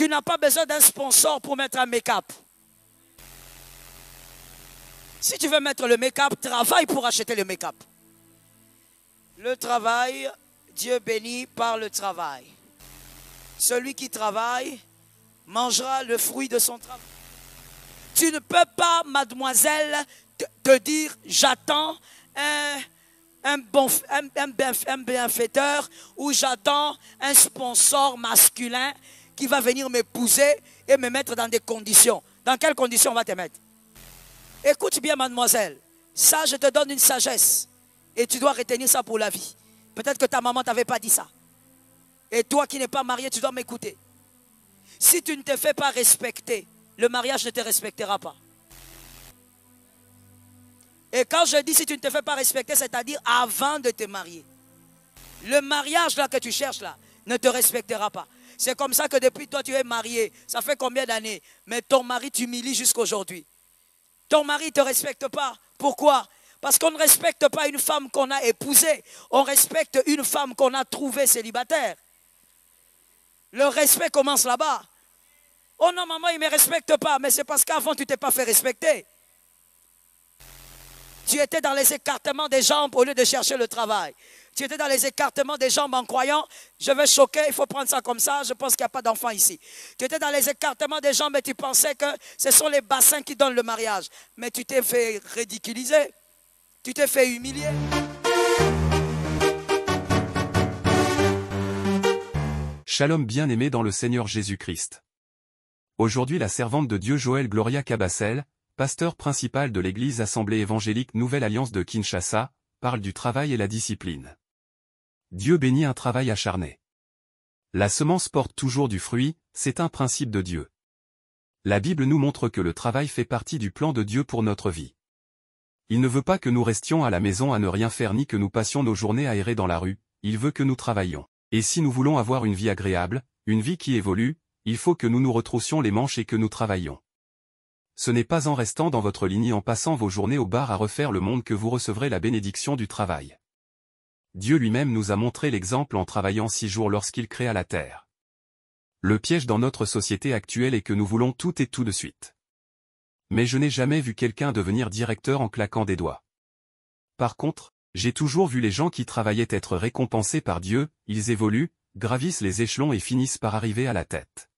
Tu n'as pas besoin d'un sponsor pour mettre un make-up. Si tu veux mettre le make-up, travaille pour acheter le make-up. Le travail, Dieu bénit par le travail. Celui qui travaille mangera le fruit de son travail. Tu ne peux pas, mademoiselle, te dire j'attends un bienfaiteur ou j'attends un sponsor masculin qui va venir m'épouser et me mettre dans des conditions. Dans quelles conditions on va te mettre? Écoute bien, mademoiselle. Ça, je te donne une sagesse. Et tu dois retenir ça pour la vie. Peut-être que ta maman ne t'avait pas dit ça. Et toi qui n'es pas marié, tu dois m'écouter. Si tu ne te fais pas respecter, le mariage ne te respectera pas. Et quand je dis si tu ne te fais pas respecter, c'est-à-dire avant de te marier. Le mariage là que tu cherches là ne te respectera pas. C'est comme ça que depuis toi tu es marié. Ça fait combien d'années? Mais ton mari t'humilie jusqu'aujourd'hui. Ton mari ne te respecte pas. Pourquoi? Parce qu'on ne respecte pas une femme qu'on a épousée. On respecte une femme qu'on a trouvée célibataire. Le respect commence là-bas. Oh non, maman, il ne me respecte pas. Mais c'est parce qu'avant, tu ne t'es pas fait respecter. Tu étais dans les écartements des jambes au lieu de chercher le travail. Tu étais dans les écartements des jambes en croyant, je vais choquer, il faut prendre ça comme ça, je pense qu'il n'y a pas d'enfant ici. Tu étais dans les écartements des jambes et tu pensais que ce sont les bassins qui donnent le mariage. Mais tu t'es fait ridiculiser, tu t'es fait humilier. Shalom bien-aimé dans le Seigneur Jésus-Christ. Aujourd'hui la servante de Dieu Joël Gloria Cabassel, pasteur principal de l'église Assemblée évangélique Nouvelle Alliance de Kinshasa, parle du travail et la discipline. Dieu bénit un travail acharné. La semence porte toujours du fruit, c'est un principe de Dieu. La Bible nous montre que le travail fait partie du plan de Dieu pour notre vie. Il ne veut pas que nous restions à la maison à ne rien faire ni que nous passions nos journées à errer dans la rue, il veut que nous travaillions. Et si nous voulons avoir une vie agréable, une vie qui évolue, il faut que nous nous retroussions les manches et que nous travaillions. Ce n'est pas en restant dans votre lit ni en passant vos journées au bar à refaire le monde que vous recevrez la bénédiction du travail. Dieu lui-même nous a montré l'exemple en travaillant 6 jours lorsqu'il créa la terre. Le piège dans notre société actuelle est que nous voulons tout et tout de suite. Mais je n'ai jamais vu quelqu'un devenir directeur en claquant des doigts. Par contre, j'ai toujours vu les gens qui travaillaient être récompensés par Dieu, ils évoluent, gravissent les échelons et finissent par arriver à la tête.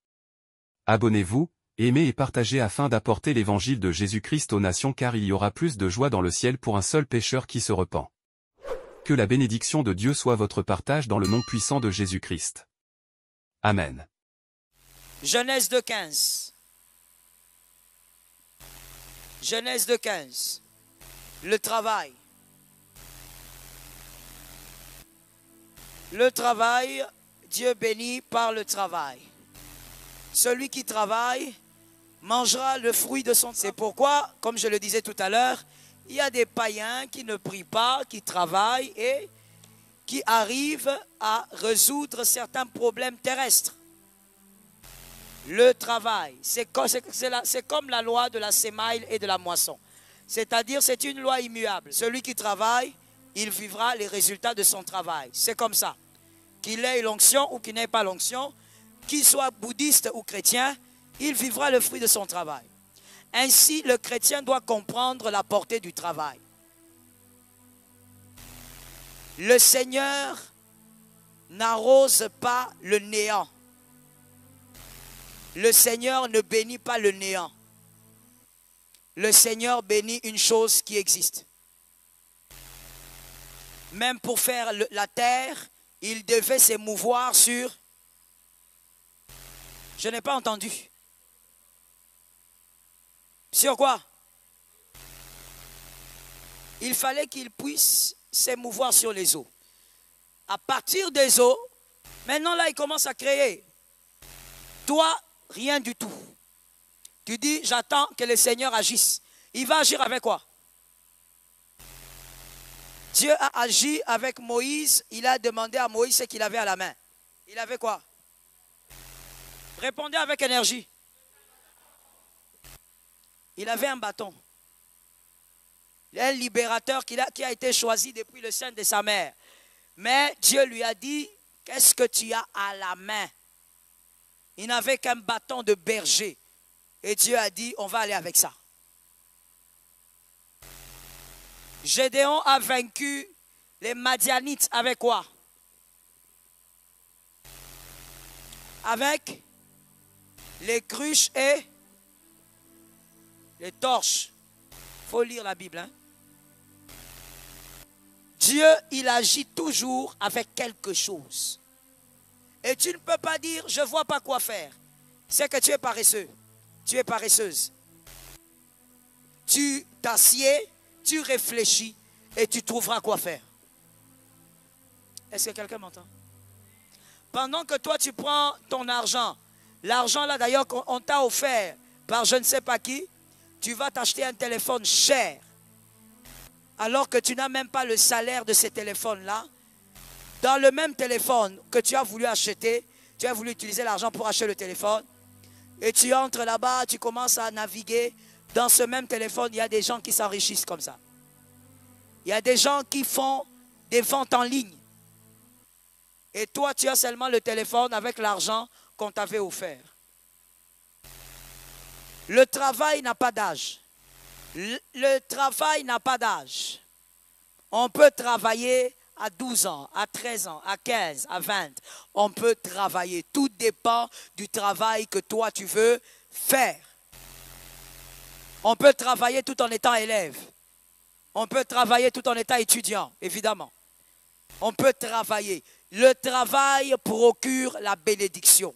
Abonnez-vous, aimez et partagez afin d'apporter l'évangile de Jésus-Christ aux nations car il y aura plus de joie dans le ciel pour un seul pécheur qui se repent. Que la bénédiction de Dieu soit votre partage dans le nom puissant de Jésus-Christ. Amen. Genèse 2,15. Genèse 2,15. Le travail. Le travail, Dieu bénit par le travail. Celui qui travaille mangera le fruit de son travail. C'est pourquoi, comme je le disais tout à l'heure, il y a des païens qui ne prient pas, qui travaillent et qui arrivent à résoudre certains problèmes terrestres. Le travail, c'est comme la loi de la sémaille et de la moisson. C'est-à-dire, c'est une loi immuable. Celui qui travaille, il vivra les résultats de son travail. C'est comme ça. Qu'il ait l'onction ou qu'il n'ait pas l'onction, qu'il soit bouddhiste ou chrétien, il vivra le fruit de son travail. Ainsi, le chrétien doit comprendre la portée du travail. Le Seigneur n'arrose pas le néant. Le Seigneur ne bénit pas le néant. Le Seigneur bénit une chose qui existe. Même pour faire la terre, il devait s'émouvoir sur... Je n'ai pas entendu. Sur quoi? Il fallait qu'il puisse s'émouvoir sur les eaux. À partir des eaux, maintenant là, il commence à créer. Toi, rien du tout. Tu dis, j'attends que le Seigneur agisse. Il va agir avec quoi? Dieu a agi avec Moïse. Il a demandé à Moïse ce qu'il avait à la main. Il avait quoi? Répondez avec énergie. Il avait un bâton. Un libérateur qui a été choisi depuis le sein de sa mère. Mais Dieu lui a dit, qu'est-ce que tu as à la main? Il n'avait qu'un bâton de berger. Et Dieu a dit, on va aller avec ça. Gédéon a vaincu les Madianites avec quoi? Avec les cruches et les torches. Il faut lire la Bible. Hein? Dieu, il agit toujours avec quelque chose. Et tu ne peux pas dire, je ne vois pas quoi faire. C'est que tu es paresseux. Tu es paresseuse. Tu t'assieds, tu réfléchis et tu trouveras quoi faire. Est-ce que quelqu'un m'entend? Pendant que toi, tu prends ton argent, l'argent là d'ailleurs qu'on t'a offert par je ne sais pas qui, tu vas t'acheter un téléphone cher. Alors que tu n'as même pas le salaire de ces téléphones-là. Dans le même téléphone que tu as voulu acheter, tu as voulu utiliser l'argent pour acheter le téléphone. Et tu entres là-bas, tu commences à naviguer. Dans ce même téléphone, il y a des gens qui s'enrichissent comme ça. Il y a des gens qui font des ventes en ligne. Et toi, tu as seulement le téléphone avec l'argent qu'on t'avait offert. Le travail n'a pas d'âge. Le travail n'a pas d'âge. On peut travailler à 12 ans, à 13 ans, à 15, à 20. On peut travailler. Tout dépend du travail que toi tu veux faire. On peut travailler tout en étant élève. On peut travailler tout en étant étudiant, évidemment. On peut travailler. Le travail procure la bénédiction.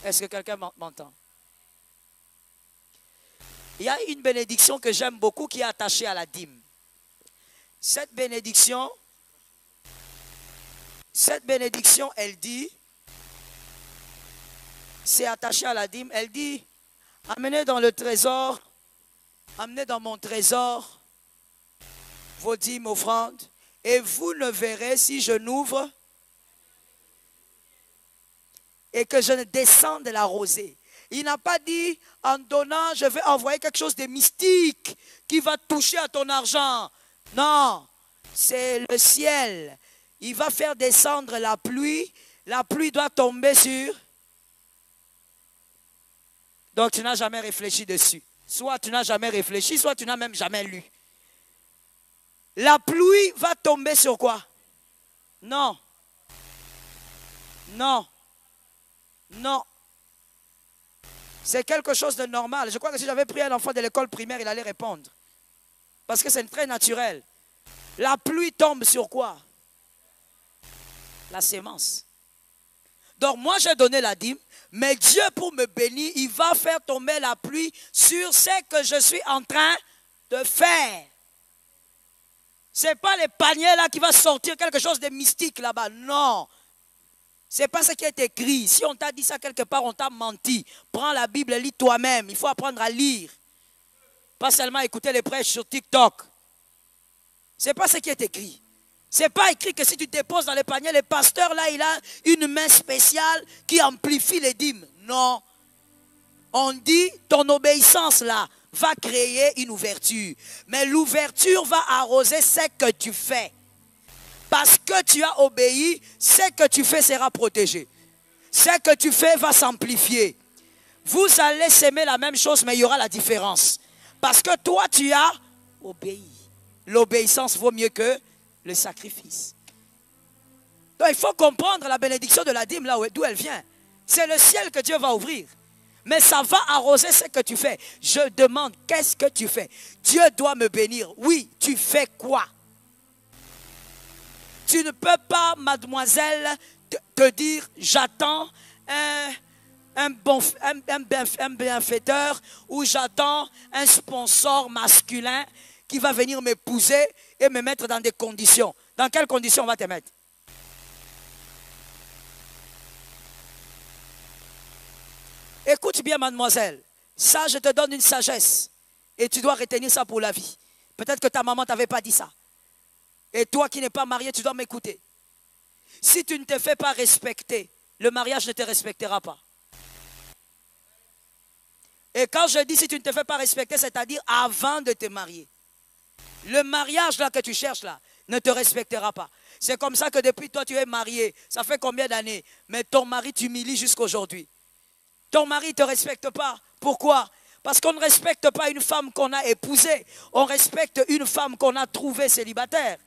Est-ce que quelqu'un m'entend? Il y a une bénédiction que j'aime beaucoup qui est attachée à la dîme. Cette bénédiction, elle dit, c'est attaché à la dîme, elle dit, amenez dans le trésor, amenez dans mon trésor vos dîmes, offrandes, et vous ne verrez si je n'ouvre et que je ne descends de la rosée. Il n'a pas dit, en donnant, je vais envoyer quelque chose de mystique qui va toucher à ton argent. Non, c'est le ciel. Il va faire descendre la pluie. La pluie doit tomber sur... Donc tu n'as jamais réfléchi dessus. Soit tu n'as jamais réfléchi, soit tu n'as même jamais lu. La pluie va tomber sur quoi? Non. Non. Non. C'est quelque chose de normal. Je crois que si j'avais pris un enfant de l'école primaire, il allait répondre. Parce que c'est très naturel. La pluie tombe sur quoi? La sémence. Donc moi j'ai donné la dîme, mais Dieu pour me bénir, il va faire tomber la pluie sur ce que je suis en train de faire. Ce n'est pas les paniers là qui va sortir quelque chose de mystique là-bas. Non. Ce n'est pas ce qui est écrit. Si on t'a dit ça quelque part, on t'a menti. Prends la Bible, lis toi-même. Il faut apprendre à lire. Pas seulement écouter les prêches sur TikTok. Ce n'est pas ce qui est écrit. Ce n'est pas écrit que si tu déposes dans les paniers, le pasteur là, il a une main spéciale qui amplifie les dîmes. Non. On dit, ton obéissance là va créer une ouverture. Mais l'ouverture va arroser ce que tu fais. Parce que tu as obéi, ce que tu fais sera protégé. Ce que tu fais va s'amplifier. Vous allez s'aimer la même chose, mais il y aura la différence. Parce que toi, tu as obéi. L'obéissance vaut mieux que le sacrifice. Donc, il faut comprendre la bénédiction de la dîme là d'où elle vient. C'est le ciel que Dieu va ouvrir. Mais ça va arroser ce que tu fais. Je demande, qu'est-ce que tu fais? Dieu doit me bénir. Oui, tu fais quoi? Tu ne peux pas, mademoiselle, te dire, j'attends un bienfaiteur ou j'attends un sponsor masculin qui va venir m'épouser et me mettre dans des conditions. Dans quelles conditions on va te mettre? Écoute bien, mademoiselle. Ça, je te donne une sagesse. Et tu dois retenir ça pour la vie. Peut-être que ta maman ne t'avait pas dit ça. Et toi qui n'es pas marié, tu dois m'écouter. Si tu ne te fais pas respecter, le mariage ne te respectera pas. Et quand je dis si tu ne te fais pas respecter, c'est-à-dire avant de te marier. Le mariage là que tu cherches là, ne te respectera pas. C'est comme ça que depuis toi, tu es marié. Ça fait combien d'années? Mais ton mari t'humilie jusqu'aujourd'hui. Ton mari ne te respecte pas. Pourquoi? Parce qu'on ne respecte pas une femme qu'on a épousée. On respecte une femme qu'on a trouvée célibataire.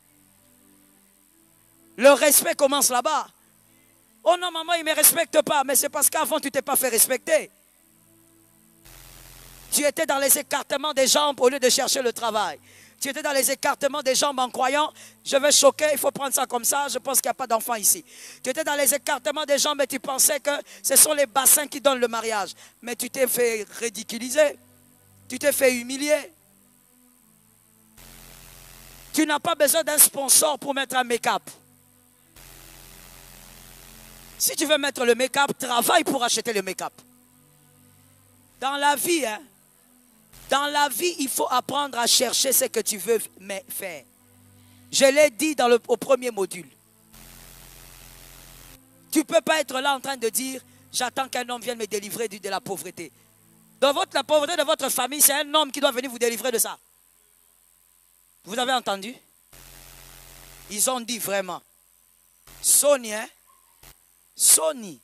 Le respect commence là-bas. Oh non, maman, il ne me respecte pas. Mais c'est parce qu'avant, tu ne t'es pas fait respecter. Tu étais dans les écartements des jambes au lieu de chercher le travail. Tu étais dans les écartements des jambes en croyant, je vais choquer, il faut prendre ça comme ça, je pense qu'il n'y a pas d'enfant ici. Tu étais dans les écartements des jambes et tu pensais que ce sont les bassins qui donnent le mariage. Mais tu t'es fait ridiculiser, tu t'es fait humilier. Tu n'as pas besoin d'un sponsor pour mettre un make-up. Si tu veux mettre le make-up, travaille pour acheter le make-up. Dans la vie, dans la vie, il faut apprendre à chercher ce que tu veux faire. Je l'ai dit au premier module. Tu ne peux pas être là en train de dire, j'attends qu'un homme vienne me délivrer de la pauvreté. La pauvreté de votre famille, c'est un homme qui doit venir vous délivrer de ça. Vous avez entendu? Ils ont dit vraiment. Sony, hein? Sony.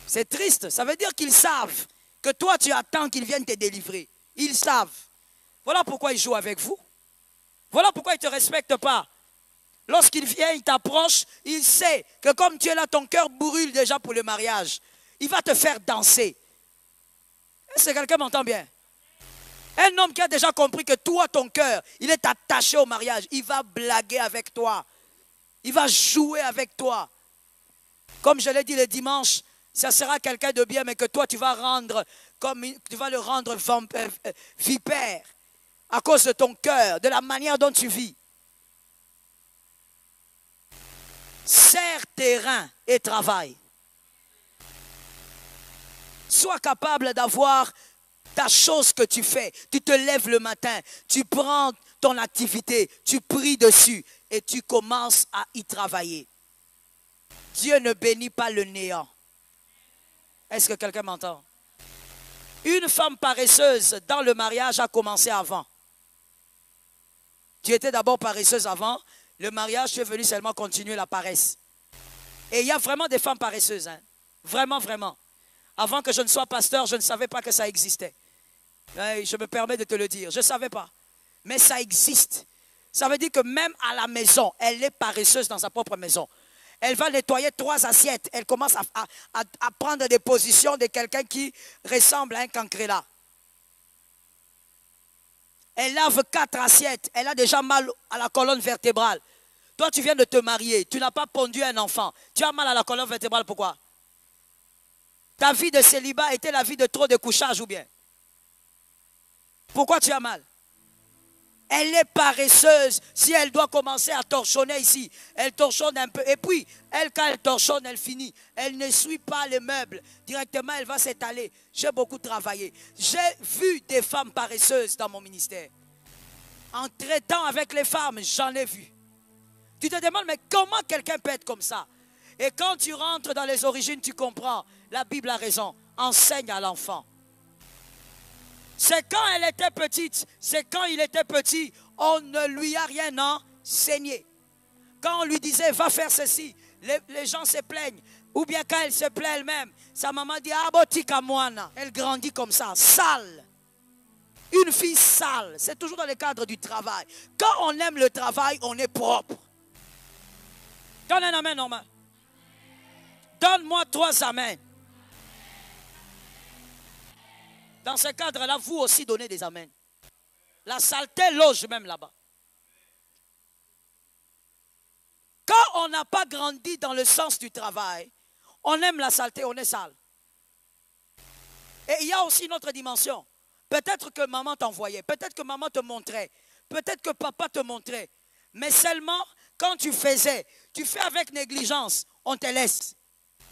C'est triste. Ça veut dire qu'ils savent que toi, tu attends qu'ils viennent te délivrer. Ils savent. Voilà pourquoi ils jouent avec vous. Voilà pourquoi ils ne te respectent pas. Lorsqu'il vient, il t'approche, il sait que comme tu es là, ton cœur brûle déjà pour le mariage. Il va te faire danser. Est-ce que quelqu'un m'entend bien? Un homme qui a déjà compris que toi, ton cœur, il est attaché au mariage. Il va blaguer avec toi. Il va jouer avec toi. Comme je l'ai dit le dimanche, ça sera quelqu'un de bien, mais que toi, tu vas le rendre vipère à cause de ton cœur, de la manière dont tu vis. Serre tes reins et travaille. Sois capable d'avoir ta chose que tu fais. Tu te lèves le matin, tu prends ton activité, tu pries dessus et tu commences à y travailler. Dieu ne bénit pas le néant. Est-ce que quelqu'un m'entend? Une femme paresseuse dans le mariage a commencé avant. Tu étais d'abord paresseuse avant. Le mariage, tu es venu seulement continuer la paresse. Et il y a vraiment des femmes paresseuses. Hein? Vraiment, vraiment. Avant que je ne sois pasteur, je ne savais pas que ça existait. Je me permets de te le dire. Je ne savais pas. Mais ça existe. Ça veut dire que même à la maison, elle est paresseuse dans sa propre maison. Elle va nettoyer 3 assiettes. Elle commence à prendre des positions de quelqu'un qui ressemble à un cancréla. Elle lave 4 assiettes. Elle a déjà mal à la colonne vertébrale. Toi, tu viens de te marier. Tu n'as pas pondu un enfant. Tu as mal à la colonne vertébrale. Pourquoi? Ta vie de célibat était la vie de trop de couchage ou bien? Pourquoi tu as mal? Elle est paresseuse. Si elle doit commencer à torchonner ici, elle torchonne un peu. Et puis, quand elle torchonne, elle finit. Elle ne suit pas les meubles. Directement, elle va s'étaler. J'ai beaucoup travaillé. J'ai vu des femmes paresseuses dans mon ministère. En traitant avec les femmes, j'en ai vu. Tu te demandes, mais comment quelqu'un peut être comme ça? Et quand tu rentres dans les origines, tu comprends. La Bible a raison. Enseigne à l'enfant. C'est quand elle était petite, c'est quand il était petit, on ne lui a rien enseigné. Quand on lui disait, va faire ceci, les gens se plaignent. Ou bien quand elle se plaint elle-même, sa maman dit, ah, botika moana. Elle grandit comme ça, sale. Une fille sale, c'est toujours dans le cadre du travail. Quand on aime le travail, on est propre. Donne un amen, Norman. Donne-moi 3 amens. Dans ce cadre-là, vous aussi donnez des amens. La saleté loge même là-bas. Quand on n'a pas grandi dans le sens du travail, on aime la saleté, on est sale. Et il y a aussi une autre dimension. Peut-être que maman t'envoyait, peut-être que maman te montrait, peut-être que papa te montrait. Mais seulement quand tu fais avec négligence, on te laisse.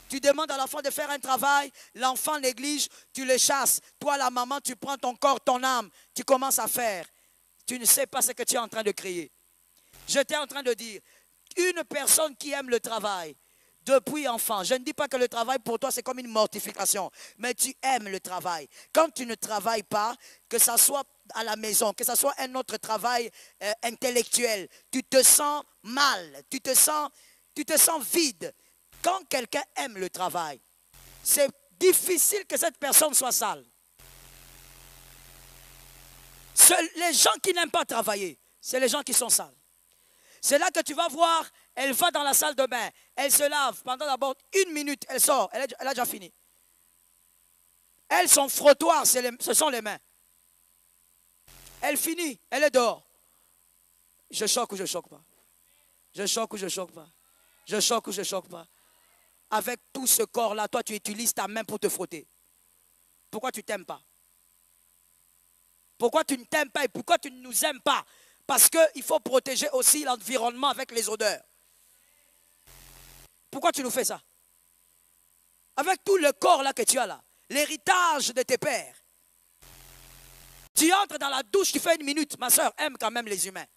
Tu demandes à l'enfant de faire un travail, l'enfant néglige, tu le chasses. Toi, la maman, tu prends ton corps, ton âme, tu commences à faire. Tu ne sais pas ce que tu es en train de créer. J'étais en train de dire, une personne qui aime le travail, depuis enfant. Je ne dis pas que le travail pour toi c'est comme une mortification, mais tu aimes le travail. Quand tu ne travailles pas, que ça soit à la maison, que ça soit un autre travail intellectuel, tu te sens mal, tu te sens vide. Quand quelqu'un aime le travail, c'est difficile que cette personne soit sale. Les gens qui n'aiment pas travailler, c'est les gens qui sont sales. C'est là que tu vas voir, elle va dans la salle de bain, elle se lave pendant d'abord 1 minute, elle sort, elle a déjà fini. Elle, son frottoir, ce sont les mains. Elle finit, elle est dehors. Je choque ou je choque pas? Je choque ou je choque pas? Je choque ou je choque pas? Avec tout ce corps-là, toi, tu utilises ta main pour te frotter. Pourquoi tu t'aimes pas? Pourquoi tu ne t'aimes pas et pourquoi tu ne nous aimes pas? Parce qu'il faut protéger aussi l'environnement avec les odeurs. Pourquoi tu nous fais ça? Avec tout le corps là que tu as là, l'héritage de tes pères. Tu entres dans la douche, tu fais 1 minute. Ma soeur aime quand même les humains.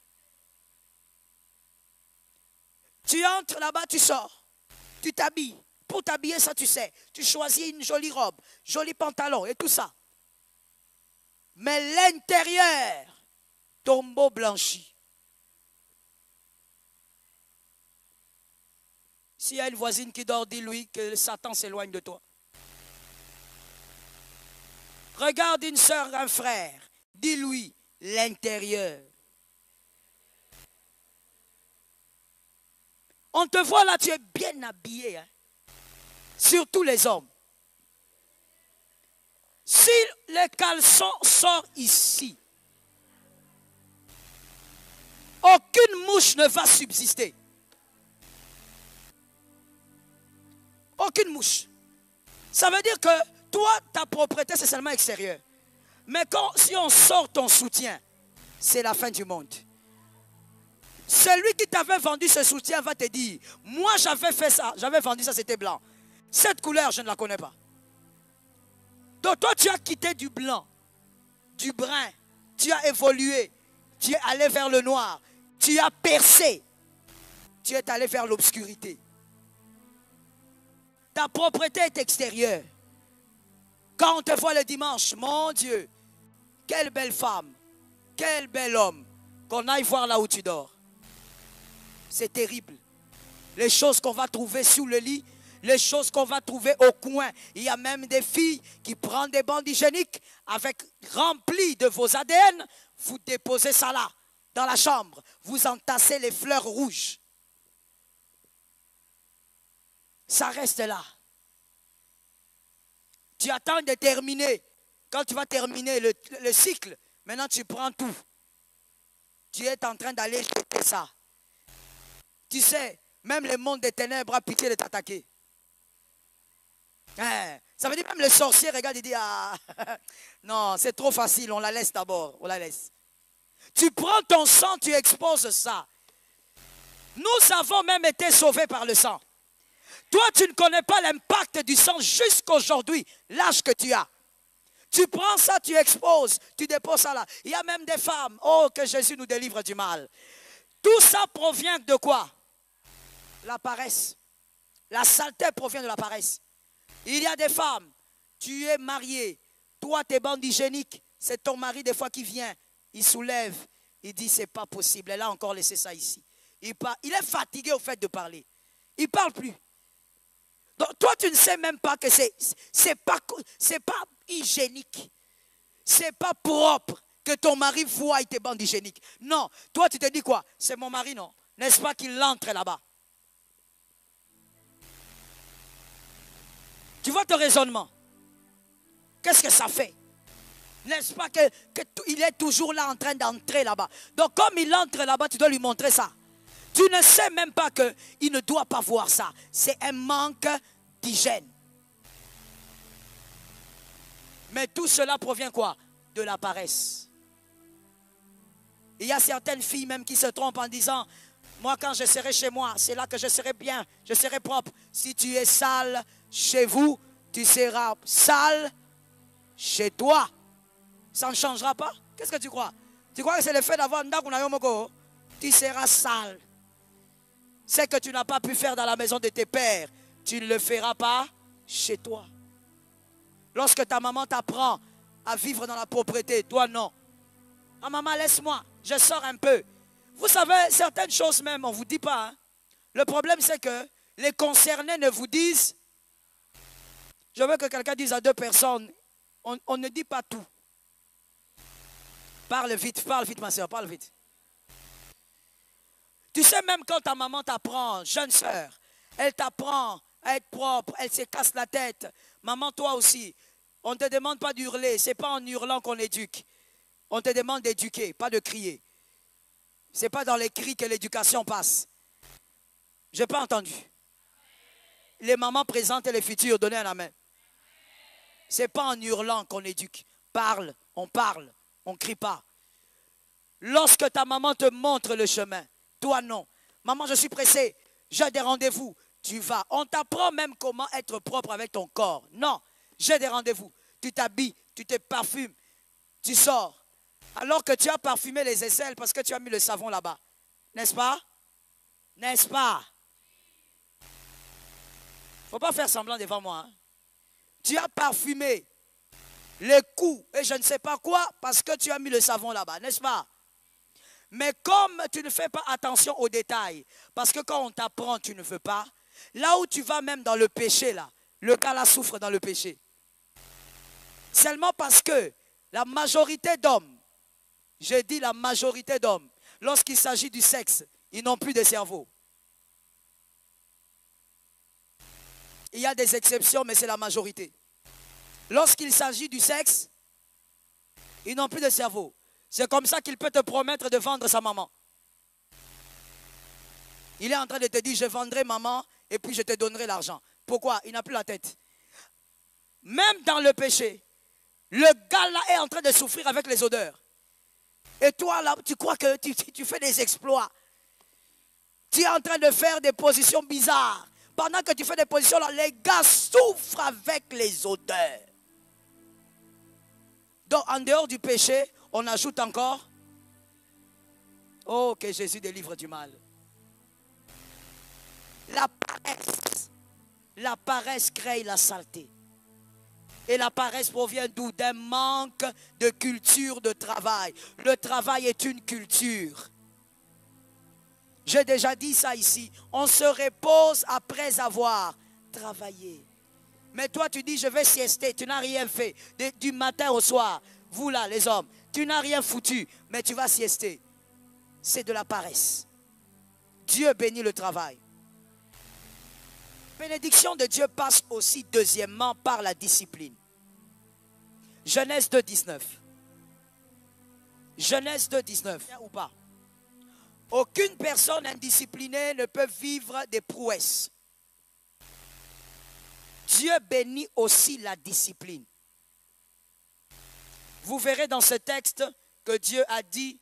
Tu entres là-bas, tu sors. Tu t'habilles. Pour t'habiller, ça tu sais. Tu choisis une jolie robe, joli pantalon et tout ça. Mais l'intérieur, tombeau blanchi. S'il y a une voisine qui dort, dis-lui que Satan s'éloigne de toi. Regarde une soeur, un frère, dis-lui l'intérieur. On te voit là, tu es bien habillé, hein? Surtout les hommes. Si le caleçon sort ici, aucune mouche ne va subsister. Aucune mouche. Ça veut dire que toi, ta propriété, c'est seulement extérieur. Mais si on sort ton soutien, c'est la fin du monde. Celui qui t'avait vendu ce soutien va te dire, moi j'avais fait ça, j'avais vendu ça, c'était blanc. Cette couleur, je ne la connais pas. Donc toi, tu as quitté du blanc, du brun, tu as évolué, tu es allé vers le noir, tu as percé, tu es allé vers l'obscurité. Ta propriété est extérieure. Quand on te voit le dimanche, mon Dieu, quelle belle femme, quel bel homme, qu'on aille voir là où tu dors. C'est terrible. Les choses qu'on va trouver sous le lit, les choses qu'on va trouver au coin. Il y a même des filles qui prennent des bandes hygiéniques avec remplis de vos ADN. Vous déposez ça là, dans la chambre. Vous entassez les fleurs rouges. Ça reste là. Tu attends de terminer. Quand tu vas terminer le cycle, maintenant tu prends tout. Tu es en train d'aller jeter ça. Tu sais, même le monde des ténèbres a pitié de t'attaquer. Hein? Ça veut dire même le sorcier regarde et dit, ah, non, c'est trop facile, on la laisse d'abord, on la laisse. Tu prends ton sang, tu exposes ça. Nous avons même été sauvés par le sang. Toi, tu ne connais pas l'impact du sang jusqu'aujourd'hui, l'âge que tu as. Tu prends ça, tu exposes, tu déposes ça là. Il y a même des femmes, oh, que Jésus nous délivre du mal. Tout ça provient de quoi? La paresse. La saleté provient de la paresse. Il y a des femmes, tu es marié, toi tes bandes hygiéniques, c'est ton mari des fois qui vient, il soulève, il dit c'est pas possible, elle a encore laissé ça ici. Il est fatigué au fait de parler, il ne parle plus. Donc toi tu ne sais même pas que c'est pas hygiénique, c'est pas propre que ton mari voie tes bandes hygiéniques. Non, toi tu te dis quoi? C'est mon mari, non? N'est-ce pas qu'il entre là-bas? Tu vois ton raisonnement. Qu'est-ce que ça fait? N'est-ce pas qu'il est toujours là en train d'entrer là-bas? Donc comme il entre là-bas, tu dois lui montrer ça. Tu ne sais même pas qu'il ne doit pas voir ça. C'est un manque d'hygiène. Mais tout cela provient quoi? De la paresse. Il y a certaines filles même qui se trompent en disant, moi quand je serai chez moi, c'est là que je serai bien, je serai propre. Si tu es sale chez vous, tu seras sale chez toi. Ça ne changera pas. Qu'est-ce que tu crois? Tu crois que c'est le fait d'avoir tu seras sale. C'est que tu n'as pas pu faire dans la maison de tes pères. tu ne le feras pas chez toi. Lorsque ta maman t'apprend à vivre dans la propriété, toi non. Ah maman, laisse-moi, je sors un peu. Vous savez, certaines choses même, on ne vous dit pas. Hein. Le problème, c'est que les concernés ne vous disent. Je veux que quelqu'un dise à deux personnes, on ne dit pas tout. Parle vite ma soeur, parle vite. Tu sais, même quand ta maman t'apprend, jeune soeur, elle t'apprend à être propre, elle se casse la tête. Maman, toi aussi, on ne te demande pas d'hurler, ce n'est pas en hurlant qu'on éduque. On te demande d'éduquer, pas de crier. Ce n'est pas dans les cris que l'éducation passe. Je n'ai pas entendu. Les mamans présentes et les futures, donnez un amen. Ce n'est pas en hurlant qu'on éduque. Parle, on ne crie pas. Lorsque ta maman te montre le chemin, toi non. Maman, je suis pressée, j'ai des rendez-vous. Tu vas. On t'apprend même comment être propre avec ton corps. Non, j'ai des rendez-vous. Tu t'habilles, tu te parfumes, tu sors. Alors que tu as parfumé les aisselles parce que tu as mis le savon là-bas. N'est-ce pas? N'est-ce pas? Il ne faut pas faire semblant devant moi. Hein. Tu as parfumé les coups et je ne sais pas quoi parce que tu as mis le savon là-bas. N'est-ce pas? Mais comme tu ne fais pas attention aux détails, parce que quand on t'apprend, tu ne veux pas, là où tu vas même dans le péché, là, le gars là souffre dans le péché. Seulement parce que la majorité d'hommes, je dis la majorité d'hommes, lorsqu'il s'agit du sexe, ils n'ont plus de cerveau. Il y a des exceptions, mais c'est la majorité. Lorsqu'il s'agit du sexe, ils n'ont plus de cerveau. C'est comme ça qu'il peut te promettre de vendre sa maman. Il est en train de te dire, je vendrai maman et puis je te donnerai l'argent. Pourquoi? Il n'a plus la tête. Même dans le péché, le gars là est en train de souffrir avec les odeurs. Et toi là, tu crois que tu fais des exploits. Tu es en train de faire des positions bizarres. Pendant que tu fais des positions là, les gars souffrent avec les odeurs. Donc en dehors du péché, on ajoute encore. Oh, que Jésus délivre du mal. La paresse crée la saleté. Et la paresse provient d'où? D'un manque de culture de travail. Le travail est une culture. J'ai déjà dit ça ici. On se repose après avoir travaillé. Mais toi, tu dis, je vais siester. Tu n'as rien fait. Du matin au soir. Vous là, les hommes, tu n'as rien foutu, mais tu vas siester. C'est de la paresse. Dieu bénit le travail. La bénédiction de Dieu passe aussi deuxièmement par la discipline. Genèse 2, 19. Genèse 2, 19. Ou pas? Aucune personne indisciplinée ne peut vivre des prouesses. Dieu bénit aussi la discipline. Vous verrez dans ce texte que Dieu a dit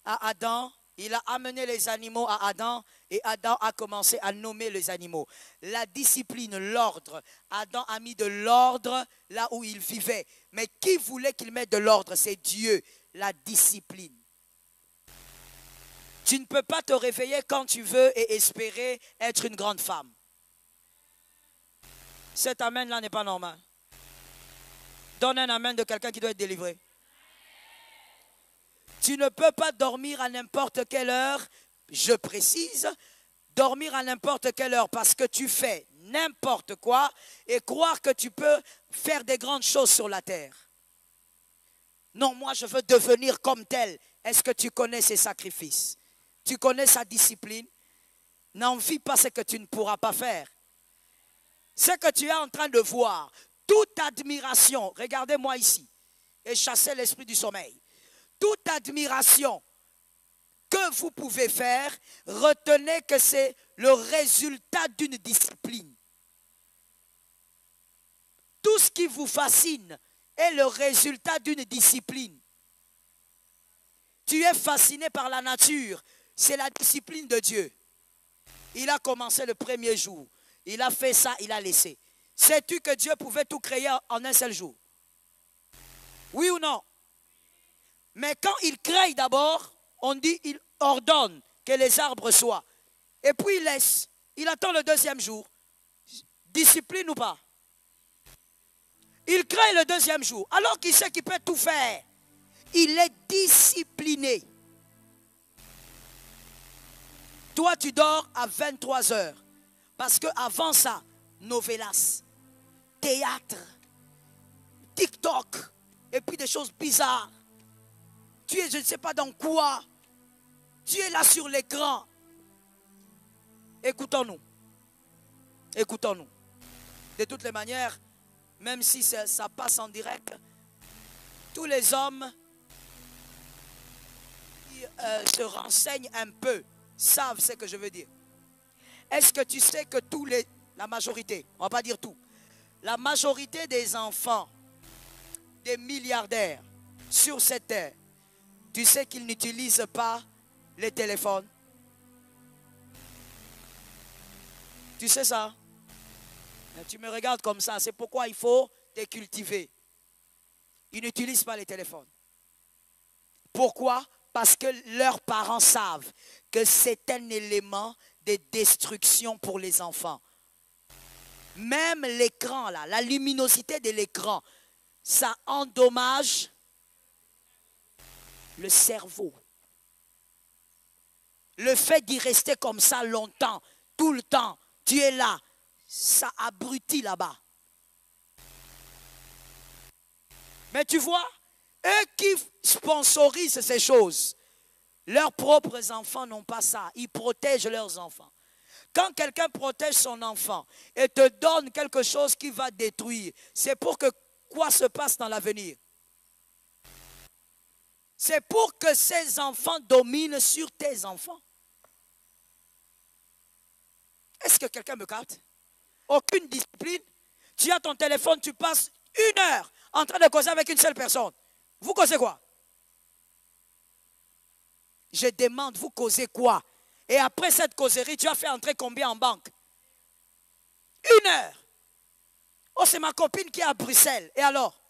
à Adam, il a amené les animaux à Adam et Adam a commencé à nommer les animaux. La discipline, l'ordre. Adam a mis de l'ordre là où il vivait. Mais qui voulait qu'il mette de l'ordre? C'est Dieu, la discipline. Tu ne peux pas te réveiller quand tu veux et espérer être une grande femme. Cet amen-là n'est pas normal. Donne un amen de quelqu'un qui doit être délivré. Tu ne peux pas dormir à n'importe quelle heure, je précise, dormir à n'importe quelle heure parce que tu fais n'importe quoi et croire que tu peux faire des grandes choses sur la terre. Non, moi je veux devenir comme tel. Est-ce que tu connais ses sacrifices? Tu connais sa discipline? N'envie pas ce que tu ne pourras pas faire. Ce que tu es en train de voir, toute admiration, regardez-moi ici, et chassez l'esprit du sommeil. Toute admiration que vous pouvez faire, retenez que c'est le résultat d'une discipline. Tout ce qui vous fascine est le résultat d'une discipline. Tu es fasciné par la nature, c'est la discipline de Dieu. Il a commencé le premier jour, il a fait ça, il a laissé. Sais-tu que Dieu pouvait tout créer en un seul jour? Oui ou non? Mais quand il crée d'abord, on dit il ordonne que les arbres soient. Et puis il laisse. Il attend le deuxième jour. Discipline ou pas? Il craint le deuxième jour, alors qu'il sait qu'il peut tout faire. Il est discipliné. Toi, tu dors à 23 heures. Parce qu'avant ça, novelas, théâtre, TikTok, et puis des choses bizarres. Tu es, je ne sais pas dans quoi. Tu es là sur l'écran. Écoutons-nous. Écoutons-nous. De toutes les manières, même si ça passe en direct, tous les hommes qui se renseignent un peu savent ce que je veux dire. Est-ce que tu sais que la majorité, on ne va pas dire tout, la majorité des enfants, des milliardaires sur cette terre, tu sais qu'ils n'utilisent pas les téléphones? Tu sais ça? Tu me regardes comme ça, c'est pourquoi il faut te cultiver. Ils n'utilisent pas les téléphones. Pourquoi? Parce que leurs parents savent que c'est un élément de destruction pour les enfants. Même l'écran, là, la luminosité de l'écran, ça endommage le cerveau. Le fait d'y rester comme ça longtemps, tout le temps, tu es là, ça abrutit là-bas. Mais tu vois, eux qui sponsorisent ces choses, leurs propres enfants n'ont pas ça. Ils protègent leurs enfants. Quand quelqu'un protège son enfant et te donne quelque chose qui va détruire, c'est pour que quoi se passe dans l'avenir? C'est pour que ces enfants dominent sur tes enfants. Est-ce que quelqu'un me capte? Aucune discipline. Tu as ton téléphone, tu passes 1 heure en train de causer avec une seule personne. Vous causez quoi? Je demande, vous causez quoi? Et après cette causerie, tu as fait entrer combien en banque? 1 heure. Oh, c'est ma copine qui est à Bruxelles. Et alors?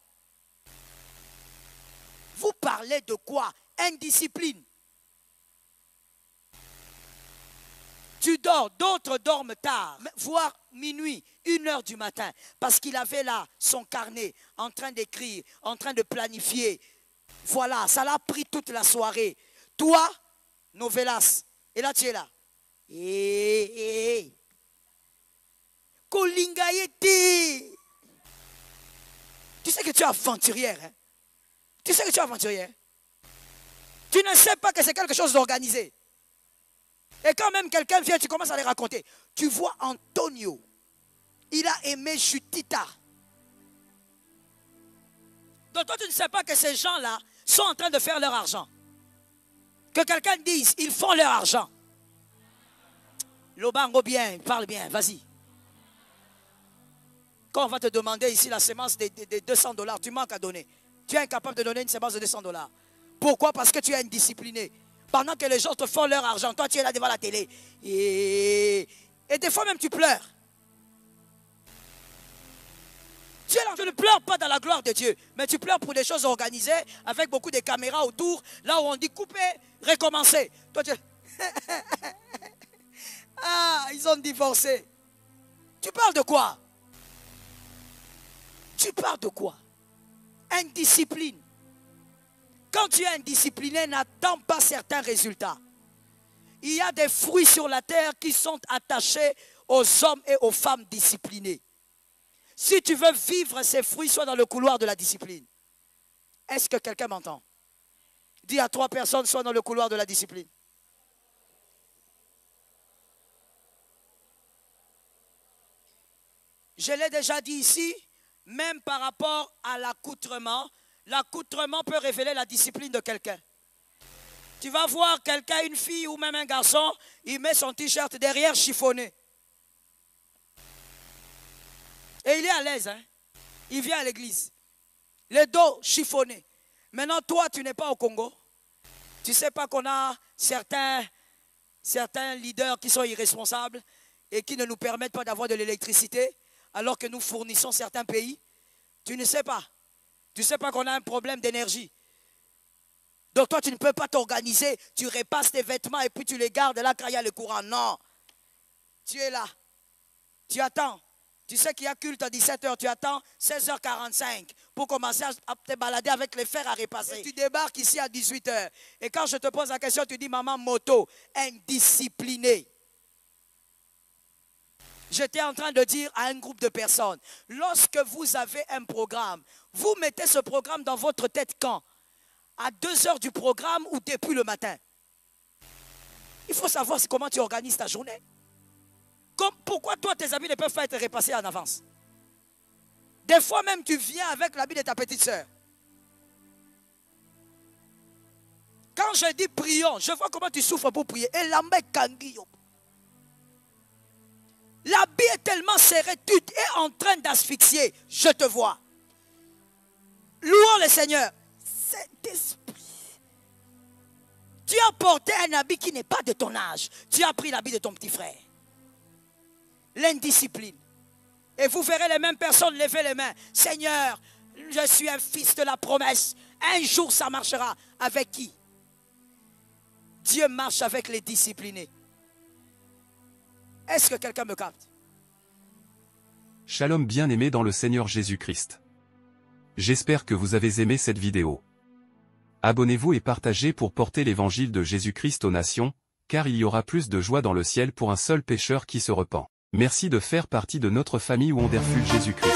Vous parlez de quoi? Indiscipline. Tu dors, d'autres dorment tard, voire minuit, 1 heure du matin, parce qu'il avait là son carnet, en train d'écrire, en train de planifier. Voilà, ça l'a pris toute la soirée. Toi, novelas, et là tu es là. Kolingayeti. Tu sais que tu es aventurière, hein? Tu sais que tu es aventurière. Tu ne sais pas que c'est quelque chose d'organisé. Et quand même quelqu'un vient, tu commences à les raconter. Tu vois Antonio, il a aimé Jutita. Donc toi, tu ne sais pas que ces gens-là sont en train de faire leur argent. Que quelqu'un dise, ils font leur argent. Lobango bien, parle bien, vas-y. Quand on va te demander ici la sémence de $200, tu manques à donner. Tu es incapable de donner une sémence de $200. Pourquoi? Parce que tu es indiscipliné. Pendant que les gens te font leur argent, toi tu es là devant la télé. Et des fois même tu pleures. Tu es là, tu ne pleures pas dans la gloire de Dieu, mais tu pleures pour des choses organisées, avec beaucoup de caméras autour, là où on dit couper, recommencer. Toi tu... Ah, ils ont divorcé. Tu parles de quoi? Tu parles de quoi? Indiscipline. Quand tu es indiscipliné, n'attends pas certains résultats. Il y a des fruits sur la terre qui sont attachés aux hommes et aux femmes disciplinés. Si tu veux vivre ces fruits, sois dans le couloir de la discipline. Est-ce que quelqu'un m'entend? Dis à 3 personnes, sois dans le couloir de la discipline. Je l'ai déjà dit ici, même par rapport à l'accoutrement, l'accoutrement peut révéler la discipline de quelqu'un. Tu vas voir quelqu'un, une fille ou même un garçon, il met son t-shirt derrière chiffonné. Et il est à l'aise, hein? Il vient à l'église. Le dos chiffonné. Maintenant, toi, tu n'es pas au Congo. Tu ne sais pas qu'on a certains leaders qui sont irresponsables et qui ne nous permettent pas d'avoir de l'électricité alors que nous fournissons certains pays. Tu ne sais pas. Tu ne sais pas qu'on a un problème d'énergie. Donc toi, tu ne peux pas t'organiser. Tu repasses tes vêtements et puis tu les gardes là quand il y a le courant. Non. Tu es là. Tu attends. Tu sais qu'il y a culte à 17h, tu attends 16h45 pour commencer à te balader avec les fers à repasser. Et tu débarques ici à 18h. Et quand je te pose la question, tu dis, maman, moto, indiscipliné. J'étais en train de dire à un groupe de personnes, lorsque vous avez un programme, vous mettez ce programme dans votre tête quand? À 2h du programme ou depuis le matin? Il faut savoir comment tu organises ta journée. Pourquoi toi, tes amis ne peuvent pas être repassés en avance? Des fois même, tu viens avec l'habit de ta petite soeur. Quand je dis prions, je vois comment tu souffres pour prier. Et l'habit est tellement serré, tu es en train d'asphyxier. Je te vois. Louons le Seigneur. Saint-Esprit. Tu as porté un habit qui n'est pas de ton âge. Tu as pris l'habit de ton petit frère. L'indiscipline. Et vous verrez les mêmes personnes lever les mains. Seigneur, je suis un fils de la promesse. Un jour ça marchera. Avec qui? Dieu marche avec les disciplinés. Est-ce que quelqu'un me capte? Shalom bien-aimés dans le Seigneur Jésus-Christ. J'espère que vous avez aimé cette vidéo. Abonnez-vous et partagez pour porter l'évangile de Jésus-Christ aux nations, car il y aura plus de joie dans le ciel pour un seul pécheur qui se repent. Merci de faire partie de notre famille Wonderful Jésus-Christ.